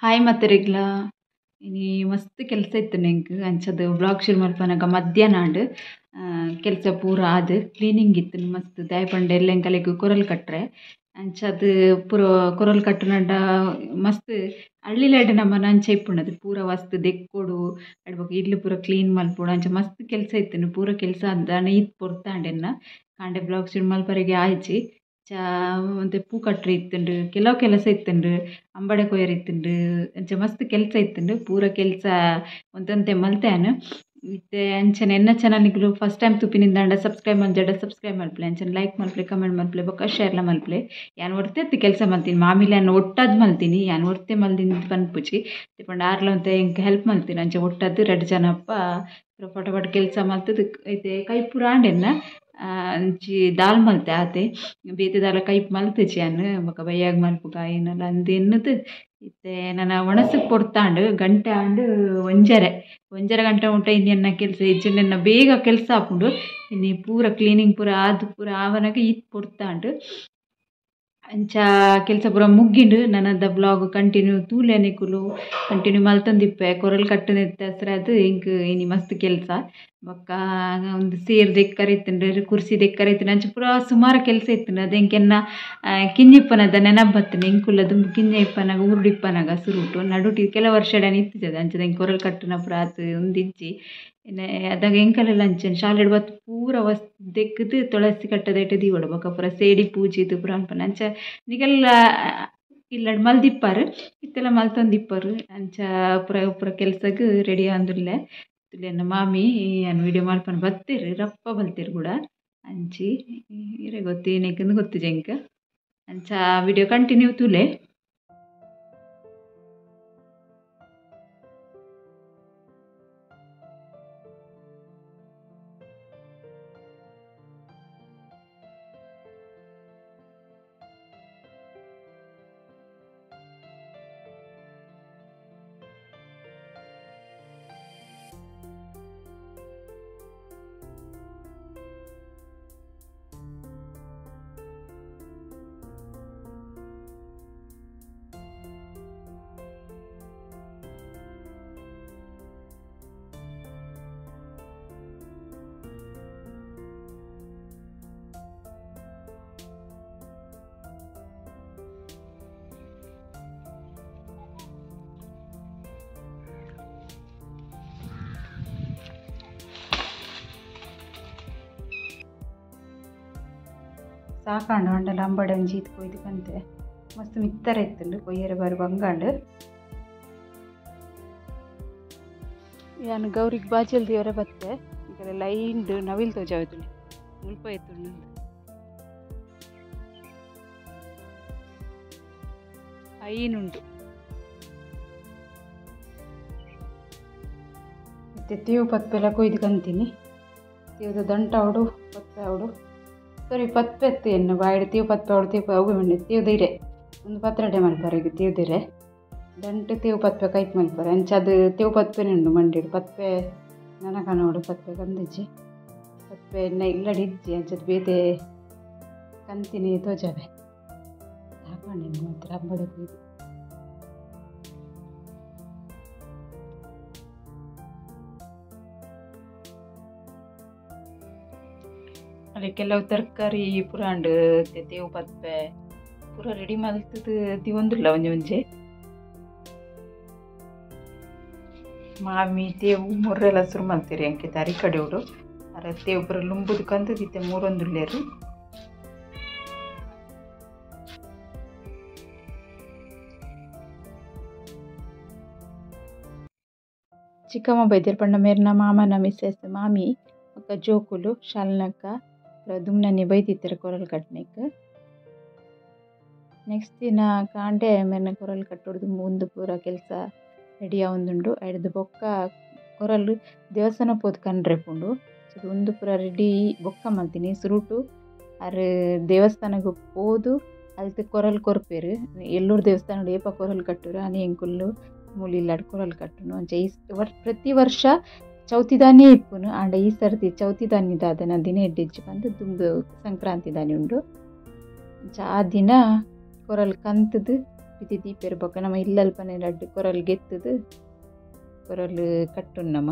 Hi ಮತ್ತೆ ರೆಗ್ಲಾ ಇನಿ ಮಸ್ತ್ ಕೆಲಸ ಇತ್ತು ನಂಗೆ ಅಂಚದು ಬ್ಲಾಗ್ ಶುರು ಮಲ್ಪನಾಗ ಮಧ್ಯಾಹ್ನ ಕೆಲಸ ಪೂರ ಆದ್ ಕ್ಲೀನಿಂಗ್ ಇತ್ತು ಮಸ್ತ್ ದಾಯಪಂಡ ಎಲ್ಲ ಕಲೆಗ್ ಕೊರಲ್ ಕಟ್ರೆ ಅಂಚದು ಪೂರ ಕೊರಲ್ ಕಟ್ಟುನಂಡ ಮಸ್ತ್ ಹಳ್ಳಿಲಾಡ್ ನಮ್ಮನ ಅಂಚ ಇಪ್ಪುಂಡು ಪೂರ ವಸ್ತ್ ದೆಕ್ಕೊಡು ಅಡ್ಬೊಕ ಇಡ್ಲ್ ಪೂರ ಕ್ಲೀನ್ ಮಲ್ಪೊಡು ಅಂಚ ಮಸ್ತ್ ಕೆಲಸ ಇತ್ತು ಪೂರ ಕೆಲಸ ಅಂದಾನೆ ಈತ್ ಪೊರ್ತಾಂಡೆನ್ನ ಕಾಂಡೆ ಬ್ಲಾಗ್ ಶುರು ಮಲ್ಪರೆಗೆ ಆಯ್ಚಿ ಚಾ ಒಂತೆ ಪೂ ಕಟ್ರೆ ಇತ್ತುಂಡು ಕೆಲವು ಕೆಲಸ ಇತ್ತುಂಡು ಅಂಬಡೆ ಕೊಯ್ಯರೆ ಇತ್ತುಂಡು ಅಂಚ ಮಸ್ತ್ ಕೆಲಸ ಇತ್ತುಂಡು ಪೂರ ಕೆಲಸ ಒಂತೊಂತೆ ಮಲ್ತೆನ್ ಇತ್ತೆ ಅಂಚನೆ ಎನ್ನ ಚಾನಲ್ನಿಗ್ಲು ಫಸ್ಟ್ ಟೈಮ್ ತುಪ್ಪಿನಿಂದಾಂಡ ಸಬ್ಸ್ಕ್ರೈಬ್ ಮಂಜಾಡ ಸಬ್ಸ್ಕ್ರೈಬ್ ಮಲ್ಪಲೆ ಅಂಚನೆ ಲೈಕ್ ಮಲ್ಪಲೆ ಕಮೆಂಟ್ ಮಲ್ಪಲೆ ಬೊಕ್ಕ ಶೇರ್ಲ ಮಲ್ಪಲೆ ಯಾನ್ ಒರ್ತೆತ್ತು ಕೆಲಸ ಮಲ್ತೀನಿ ಮಾಮಿಲಿ ಯಾನ್ ಒಟ್ಟದ್ ಮಲ್ತೀನಿ ಯಾನ್ ಒರ್ತೆ ಮಲ್ದಿನ ಪನ್ಪುಜಿ ತಿಪಂಡ ಆರ್ಲ ಒಂತೆ ಎಂಕ್ ಹೆಲ್ಪ್ ಮಲ್ತೀನಿ ಅಂಚ ಒಟ್ಟದ್ದು 2 ಜನಪ್ಪ ಪಟ ಪಟ ಕೆಲಸ ಮಲ್ತದು ಐತೆ ಕೈ ಪೂರ ಆಂಡೆನ್ನ ಅಂಚಿ ದಾಲ್ ಮಲ್ತೆ ಆತೆ ಬೇತೆ ದಾಲ ಕೈಪ್ ಮಲ್ತುಜಿ ಯಾನ್ ಬೊಕ ಬಯ್ಯಾಗ್ ಮಲ್ಪುಗ ಏನಲ ಅಂದ್ ಎನ್ನುದು ಇತ್ತೆ ನನ ಒಣಸಕ್ ಪೊರ್ತಾಂಡ್ ಗಂಟೆ ಆಂಡ್ ಒಂಜರೆ ಗಂಟೆ ಉಂಟ ಇನ್ನು ಎನ್ನ ಕೆಲಸ ಇಜ್ಜಿಂಡ ಬೇಗ ಕೆಲಸ ಆಪುಂಡು ಇನ್ನು ಪೂರ ಕ್ಲೀನಿಂಗ್ ಪೂರ ಆದ್ ಪೂರ ಆವನಾಗ ಈತ್ ಪೊರ್ತಾಂಡ್ ಅಂಚ ಕೆಲಸ ಪೂರ ಮುಗ್ಗಿಂಡು ನನ್ನದ ಬ್ಲಾಗ್ ಕಂಟಿನ್ಯೂ ತೂಲೆನಿಕುಲು ಕಂಟಿನ್ಯೂ ಮಲ್ತೊಂದಿಪ್ಪೆ ಕೊರಲ್ ಕಟ್ಟುನೆತ್ತ ಅದು ಇಂಕ್ ಇನಿ ಮಸ್ತ್ ಕೆಲಸ ಬೊಕ್ಕ ಒಂದು ಸೇರ್ ದೆಕ್ಕರೆ ಇತ್ತುಂಡು ಕುರ್ಸಿ ದೆಕ್ಕರೆ ಇತ್ತುಂಡು ಅಂಚ ಪೂರ ಸುಮಾರು ಕೆಲಸ ಇತ್ತುಂಡು ಅದು ಎಂಕೆನ್ನ ಕಿಂಜಿಪ್ಪನದ ನೆನಪು ಬತ್ತುಂಡು ಎಂಕುಲ್ಲ ದುಂಬು ಕಿಂಜ ಇಪ್ಪನಾಗ ಉರುಡಿಪ್ಪನಾಗ ಸುರುಟು ನಡುಟಿ ಕೆಲವು ವರ್ಷಡಾನಿ ಇತ್ತಿಜದ ಅಂಚದ ಎಂಕ್ ಕೊರಲ್ ಕಟ್ಟುನ ಪೂರ ಆತ್ ಒಂದಿಜ್ಜಿ ಅದಾಗ ಎಂಕಲೆಲ್ಲ ಅಂಚನೆ ಶಾಲೆಡ್ ಬತ್ತು ಪೂರ ವಸ್ತು ದೆಕ್ಕದು ತುಳಸಿ ಕಟ್ಟದೈಟ್ ದೀವೊಡು ಬೊಕ ಪೂರ ಸೇಡಿ ಪೂಜಿದು ಪೂರ ಅನ್ಪನೆ ಅಂಚ ನಿಗೆಲ್ಲ ಇಲ್ಲಡ್ ಮಲ್ದಿಪ್ಪಾರು ಇತ್ತೆಲ್ಲ ಮಲ್ತೊಂದಿಪ್ಪರು ಅಂಚ ಪೂರ ಪೂರ ಕೆಲ್ಸಗ್ ರೆಡಿ ಆಂದುಲ್ಲೆ ತುಲೆನ ಮಾಮಿ ಅನ್ ವಿಡಿಯೋ ಮಲ್ಪನ ಬತ್ತೆರ್ ರಪ್ಪ ಬಲ್ತೆರ್ ಕೂಡ ಅಂಚಿ ಇರೆ ಗೊತ್ತೇನಕ್ಕೆಂದು ಗೊತ್ತು ಜಂಕ ಅಂಚ ವಿಡಿಯೋ ಕಂಟಿನ್ಯೂ ತುಲೆ ಸಾಕಾಂಡು ಅಂಡಲ ಅಂಬಡೆ ಒಂಜಿ ಕೊಯ್ದು ಕಂತೆ ಮಸ್ತ್ ಮಿತ್ತರ ಇತ್ತುಂಡು ಕೊಯ್ಯರೆ ಬಾರಿ ಬಂಗಾಂಡು ಯಾನು ಗೌರಿಗೆ ಬಾಜಲ್ ದೇವರ ಬತ್ತೆ ಈಗ ಲೈನ್ಡ್ ನವಿಲ್ ತೋಜಾವತುಂಡು ಮುಲ್ಪ ಎತ್ತುಂಡು ಐನುಂಡು ಮತ್ತೆ ತೇವು ಪತ್ಪೆಲ್ಲ ಕೊಯ್ದು ಕಂತೀನಿ ತೇವದ ದಂಟ ಅವಡು ಪತ್ಪೆ ಅವಡು ಸರಿ ಪತ್ಪೆ ಎತ್ತು ಎನ್ನು ಬಾಯಿಡು ತೇವು ಪತ್ಪೆ ಅವಡು ತೇವು ಅವು ಮಂಡೆ ತೇವ್ದಿರೆ ಒಂದು ಪತ್ರಡೆ ಮಲ್ಪರೆ ಈಗ ತೇವ್ದಿರೆ ದಂಟು ತೇವು ಪತ್ಪೆ ಕೈಪ್ ಮಲ್ಪರೆ ಅಂಚ ಅದು ತೇವು ಪತ್ಪೆನೇ ಉಂಡು ಮಂಡಿಡು ಪತ್ಪೆ ನನಕ ನೋಡು ಪತ್ಪೆ ಕಂದಿಜ್ಜಿ ಪತ್ಪೆ ಇಲ್ಲಡಿಜ್ಜಿ ಅಂಚದು ಬೇತೆ ಕಂತಿನಿ ತೋಜಾವೆ ಸಾಕಾಣೆ ಮಾತ್ರ ಹಬ್ಬಡೆ ಕೊಯ್ದು ಅಲ್ಲಿ ಕೆಲವು ತರಕಾರಿ ಪುರಾಂಡ್ ತೇವು ಪತ್ಪೆ ಪೂರ ರೆಡಿ ಮಲ್ತದು ದಿವೊಂದುಲ್ಲ ಒಂಜೆ ಮಾಮಿ ತೇವು ಮುರ್ರೆಲ್ಲ ಸುರು ಮಲ್ತೀರಿ ಅಂಕೆ ತರಿ ಕಡೆ ಉಡು ಅರ ತೇವು ಪೂರ ಲುಂಬುದು ಕಂದದಿತ್ತೆ ಮೂರೊಂದುಲ್ಲೇರು ಚಿಕ್ಕಮ್ಮ ಬೈದೇರ್ ಪಂಡ ಮೇರ್ನ ಮಾಮನ ಮಿಸ್ಸೆಸ್ ಮಾಮಿ ಒಕ್ಕ ಜೋಕುಲು ಶಾಲ್ನಕ್ಕ ದುಮ್ನನಿ ಬೈದಿತ್ತಾರೆ ಕೊರಲ್ ಕಟ್ನಿಕ್ ನೆಕ್ಸ್ಟ್ ದಿನ ಕಾಂಡೆ ಮೇರ್ನ ಕೊರಲ್ ಕಟ್ಟೋದು ಮುಂದು ಪೂರ ಕೆಲಸ ರೆಡಿ ಆವೊಂದುಂಡು ಐಡ್ದು ಬೊಕ್ಕ ಕೊರಲ್ ದೇವಸ್ಥಾನ ಪೋದು ಕಂಡ್ರೆ ಪುಂಡು ಒಂದು ಪೂರ ರೆಡಿ ಬೊಕ್ಕ ಮಲ್ತೀನಿ ಸುರುಟು ಅರೆ ದೇವಸ್ಥಾನಕ್ಕೆ ಪೋದು ಅಲ್ತು ಕೊರಲ್ ಕೊರ್ಪೇರು ಎಲ್ಲೂರು ದೇವಸ್ಥಾನ ಏಪ ಕೊರಲ್ ಕಟ್ಟುರು ಅನಿ ಎಂಕುಲ್ಲು ಮೂಲಿಲ್ಲಾಡ್ ಕೊರಲ್ ಕಟ್ಟುನು ಅಂಚ ಪ್ರತಿ ವರ್ಷ ಚೌತಿದಾನಿ ಇಪ್ಪುನು ಆಂಡ ಈ ಸರ್ತಿ ಚೌತಿದಾನಿ ದಾದನ ದಿನ ಎಡ್ಡಿಜ್ಜಿ ಬಂದು ದುಂಬು ಸಂಕ್ರಾಂತಿ ದಾನಿ ಉಂಡು ಆ ದಿನ ಕೊರಲ್ ಕಂತದು ಪಿತಿ ದೀಪೆರ್ ಬೊಕ ನಮ ಇಲ್ಲಲ್ಪನೆ ಲಡ್ಡು ಕೊರಲ್ ಗೆತ್ತುದು ಕೊರಲ್ ಕಟ್ಟುನ್ ನಮ.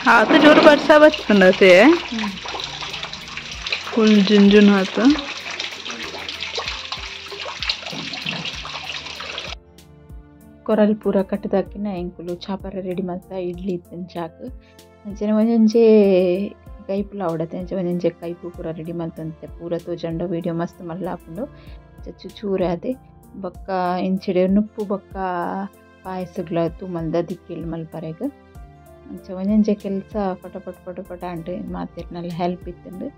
हाथ जोर वर्षा बचते फुल झुंझुन हाथ ಕೊರಲ್ ಪೂರ ಕಟ್ಟದಾಕಿನ ಎಂಕುಲು ಚಾಪರ ರೆಡಿ ಮಲ್ತ ಇಡ್ಲಿ ಇತ್ತಿನ ಚಾಕ್ ಅಂಚನೆ ಒಂಜೊಂಜೆ ಕೈಪುಲ ಅವಡತೆ ಅಂಚೆ ಒಂಜೊಂಜೆ ಕೈಪು ಪೂರ ರೆಡಿ ಮಲ್ತಂತೆ ಪೂರ ತೋಜಂಡ ವೀಡಿಯೋ ಮಸ್ತ್ ಮಲ್ಲಾಪುಂಡು ಚೂರೆ ಅದೆ ಬೊಕ್ಕ ಇಂಚಿಡೆ ನುಪ್ಪು ಬೊಕ್ಕ ಪಾಯಸಗ್ಲ ತೂಮಲ್ದ ದಿಕ್ಕಿಲ್ ಮಲ್ಪರೆಗ್ ಅಂಚೆ ಒಂಜೊಂಜೆ ಕೆಲಸ ಪಟ ಅಂಟು ಮಾತಿರ್ನಲ್ಲ ಹೆಲ್ಪ್ ಇತ್ತಂಡು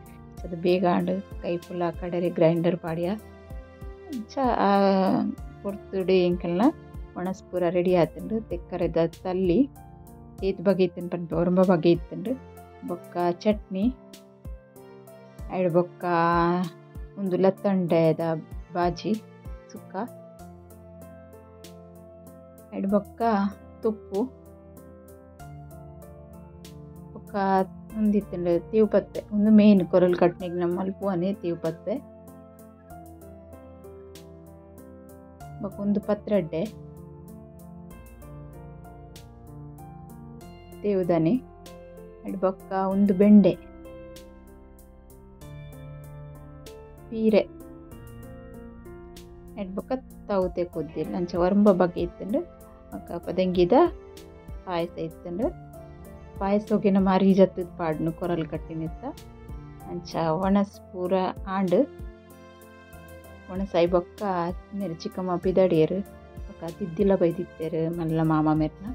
ಅದು ಬೇಗ ಆಂಡು ಕೈಪುಲ ಕಡೆರೆ ಗ್ರೈಂಡರ್ ಪಾಡಿಯ ಅಂಚ ಕೊರ್ತುಡೆ ಎಂಕಲ್ನ ಒಣಸ್ ಪೂರ ರೆಡಿ ಆತಂಡು ತೆಕ್ಕರೆದ ತಲ್ಲಿ ಏತ್ ಬಗೆ ಇತ್ತಂಡು ಪಂಪ ಒರಂಬ ಬಗೆ ಇತ್ತಂಡು ಬೊಕ್ಕ ಚಟ್ನಿ ಐಡ್ ಬೊಕ್ಕ ಒಂದು ಲತ್ತಂಡೆದ ಬಾಜಿ ಸುಕ್ಕ ಐಡ್ ಬೊಕ್ಕ ತುಪ್ಪು ಬೊಕ್ಕ ಒಂದಿತ್ತಂಡು ತೀವ್ ಪತ್ತೆ ಒಂದು ಮೇನ್ ಕೊರಲ್ ಕಟ್ನಿಗೆ ನಮ್ಮ ಮಲ್ಪುವನೆ ತೀವ್ ಪತ್ತೆ ಬೊಕ್ಕ ಒಂದು ಪತ್ರೊಡ್ಡೆ ತೇವುದನೆ ಅಡ್ ಬೊಕ್ಕ ಒಂದು ಬೆಂಡೆ ಪೀರೆ ಅಡ್ ಬೊಕ್ಕ ತೌತೆ ಕೊದ್ದಿಲ್ಲ ಅಂಚ ಒರಂಬ ಬಗೆ ಇತ್ತಂಡು ಬೊಕ್ಕ ಪದಂಗಿದ ಪಾಯಸ ಇತ್ತಂಡು ಪಾಯಸ ಹೋಗಿನ ಮಾರಿ ಜತ್ತದ ಪಾಡ್ನು ಕೊರಲ್ ಕಟ್ಟಿನಿತ್ತ ಅಂಚ ಒಣಸ್ ಪೂರ ಆಂಡ್ ಒಣಸಾಯಿ ಬೊಕ್ಕ ಮೇರೆ ಚಿಕ್ಕಮ್ಮ ಪಿದಡಿಯರು ಬೊಕ್ಕ ತಿದ್ದಿಲ ಬೈದಿತ್ತೇರು ಮಲ್ಲ ಮಾಮ ಮೇರ್ನ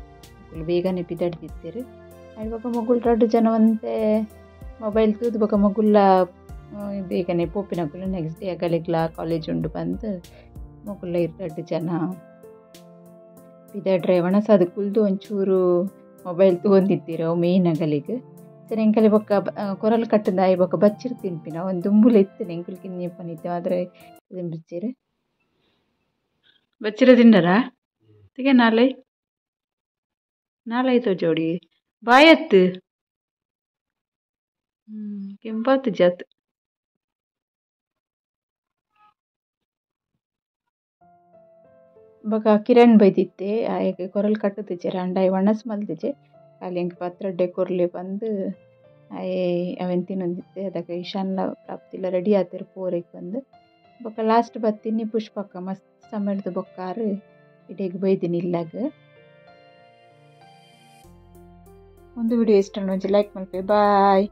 ಬೇಗನೆ ಪಿದಡ್ದಿತ್ತೇರು ಅಡ್ ಬೊಕ್ಕ ಮಗುಲ್ ರಡ್ಡು ಜನವಂತೆ ಮೊಬೈಲ್ ತೂದು ಬೊಕ್ಕ ಮಗುಲ್ಲ ಬೇಗನೆ ಪೋಪಿನಗುಲು ನೆಕ್ಸ್ಟ್ ಡೇ ಅಗಲಿಗ್ಲ ಕಾಲೇಜ್ ಉಂಡು ಬಂದು ಮಗುಲ್ಲ ರಡ್ಡು ಜನ ಪಿದಡ್ರೆ ಒಣಸಾದ ಕುಲ್ದು ಒಂಚೂರು ಮೊಬೈಲ್ ತಗೊಂಡಿತ್ತೀರ ಅವು ಮೇಯ್ನ್ ಅಗಲಿಗೆ ಸರಿ ಎಂಕಲೆ ಬೊಕ್ಕ ಕೊರಲ್ ಕಟ್ಟದಾಯಿ ಬೊಕ್ಕ ಬಚ್ಚಿರ್ ತಿನ್ಪಿನ ಒಂದು ದುಂಬುಲ ಇತ್ತು ಎಂಕುಲ್ ಕಿನ್ನಿಪ್ಪನಿತ್ತು ಆದರೆ ತಿಂಬಿಚ್ಚಿರು ಬಚ್ಚಿರ ತಿಂಡರ ತಿಗೆ ನಾಲೈತೋ ಜೋಡಿ ಬಾಯತ್ತು ಕೆಂಪಾತು ಜಾತ್ ಬೊಕ ಕಿರಣ್ ಬೈದಿತ್ತೆ ಆಯೆ ಕೊರಲ್ ಕಟ್ಟುತ್ತಿಜ್ಜೆರ್ ಅಂಡಾಯಿ ಒಣಸ್ ಮಲ್ತಿಜೆ ಖಾಲಿ ಎಂಕ್ ಪತ್ರೊಡ್ಡೆ ಕೊರ್ಲೆ ಬಂದು ಆಯೆ ಅವೆನ್ ತಿನ್ನೊಂದಿತ್ತೆ ಅದಕ್ಕೆ ಇಶಾನ್ಲ ಪ್ರಾಪ್ತಿಲ ರೆಡಿ ಆತೆರ್ ಪೋರೆಗ್ ಬಂದು ಬೊಕ ಲಾಸ್ಟ್ ಬತ್ತಿನಿ ಪುಷ್ಪಕ್ಕ ಮಸ್ತ್ ಸಮಯದ ಬೊಕ್ಕಾರು ಇಡೆಗ್ ಬೈದಿನಿ ಇಲ್ಲಾಗ ಒಂದು ವಿಡಿಯೋ ಇಷ್ಟ ಲೈಕ್ ಮಲ್ಪೆ ಬಾಯ್.